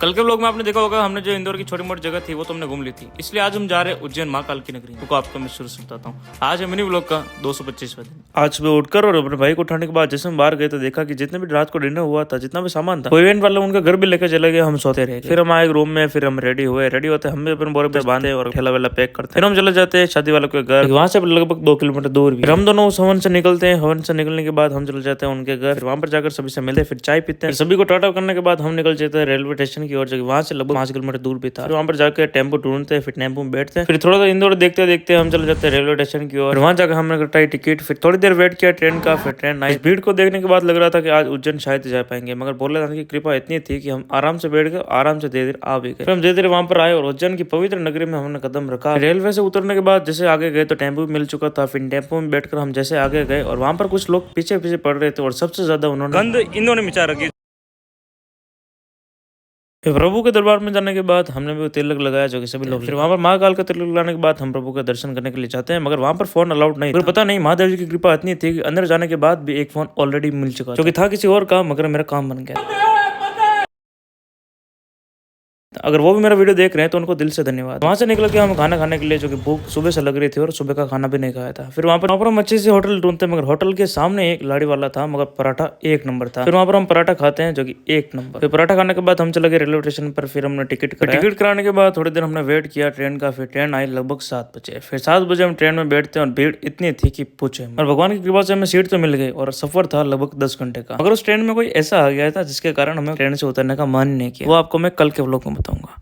कल के व्लॉग में आपने देखा होगा हमने जो इंदौर की छोटी मोटी जगह थी वो तो हमने घूम ली थी, इसलिए आज हम जा रहे हैं उज्जैन महाकाल की नगरी। तो आपको मैं शुरू से बताता हूँ। आज है मिनी व्लॉग का 225वां दिन। आज सुबह उठकर और अपने भाई को उठाने के बाद जैसे हम बाहर गए तो देखा कि जितने भी रात को डिनर हुआ था, जितना भी सामान था, वो इवेंट वाले उनका घर भी लेकर चले गए। हम सोते रहे। फिर हम आए रूम में, फिर हम रेडी हुए। रेडी होते हम भी अपने बोरे पे बांधे और ठेला वेला पैक करते। फिर हम चले जाते हैं शादी वालों के घर, वहाँ से लगभग 2 किलोमीटर दूर भी। फिर हम दोनों उस हवन से निकलते हैं। हवन से निकलने के बाद हम चले जाते हैं उनके घर। वहाँ पर जाकर सभी से मिलते, फिर चाय पीते हैं। सभी को टाटा करने के बाद हम निकल जाते हैं रेलवे स्टेशन की ओर, जो वहाँ से लगभग 5 किलोमीटर दूर भी था। फिर वहाँ पर जाकर टेम्पो ढूंढते हैं, फिर टेम्पो में बैठते हैं। फिर थोड़ा सा इंदौर देखते देखते हम चले जाते हैं रेलवे स्टेशन की ओर। वहाँ जाकर हमने कटाई टिकट। फिर थोड़ी देर वेट किया ट्रेन का। फिर ट्रेन आई। भीड़ को देखने के बाद लग रहा था कि आज उज्जैन शायद जा पाएंगे, मगर भोलेनाथ की कृपा इतनी थी कि हम आराम से बैठ गए, आराम से धीरे आ भी गए। फिर हम धीरे धीरे वहाँ पर आए और उज्जैन की पवित्र नगरी में हमने कदम रखा। रेलवे से उतरने के बाद जैसे आगे गए तो टेम्पो मिल चुका था। फिर टेम्पो में बैठकर हम जैसे आगे गए और वहाँ पर कुछ लोग पीछे पीछे पड़ रहे थे और सबसे ज्यादा उन्होंने गंद इन्होंने मिचा रखी। फिर प्रभु के दरबार में जाने के बाद हमने भी तिलक लगाया, जो कि सभी लोग। फिर वहाँ पर महाकाल का तिलक लगाने के बाद हम प्रभु के दर्शन करने के लिए जाते हैं, मगर वहाँ पर फोन अलाउड नहीं था। पता नहीं महादेव जी की कृपा इतनी थी कि अंदर जाने के बाद भी एक फोन ऑलरेडी मिल चुका, जो कि था किसी और का, मगर मेरा काम बन गया। अगर वो भी मेरा वीडियो देख रहे हैं तो उनको दिल से धन्यवाद। वहाँ से निकल के हम खाना खाने के लिए, जो कि भूख सुबह से लग रही थी और सुबह का खाना भी नहीं खाया था। फिर वहाँ पर हम अच्छे से होटल ढूंढते, मगर होटल के सामने एक लाड़ी वाला था, मगर पराठा 1 नंबर था। फिर वहाँ पर हम पराठा खाते हैं, जो कि 1 नंबर। फिर पराठा खाने के बाद हम चले गए रेलवे स्टेशन पर। फिर हमने टिकट कराने के बाद थोड़ी देर हमने वेट किया ट्रेन का। फिर ट्रेन आई लगभग 7 बजे। फिर 7 बजे हम ट्रेन में बैठते हैं और भीड़ इतनी थी कि पूछे। और भगवान की कृपा से हमें सीट तो मिल गई और सफर था लगभग 10 घंटे का। मगर उस ट्रेन में कोई ऐसा आ गया था जिसके कारण हमें ट्रेन से उतरने का मन नहीं किया। वो आपको मैं कल के व्लॉग में बताऊंगा।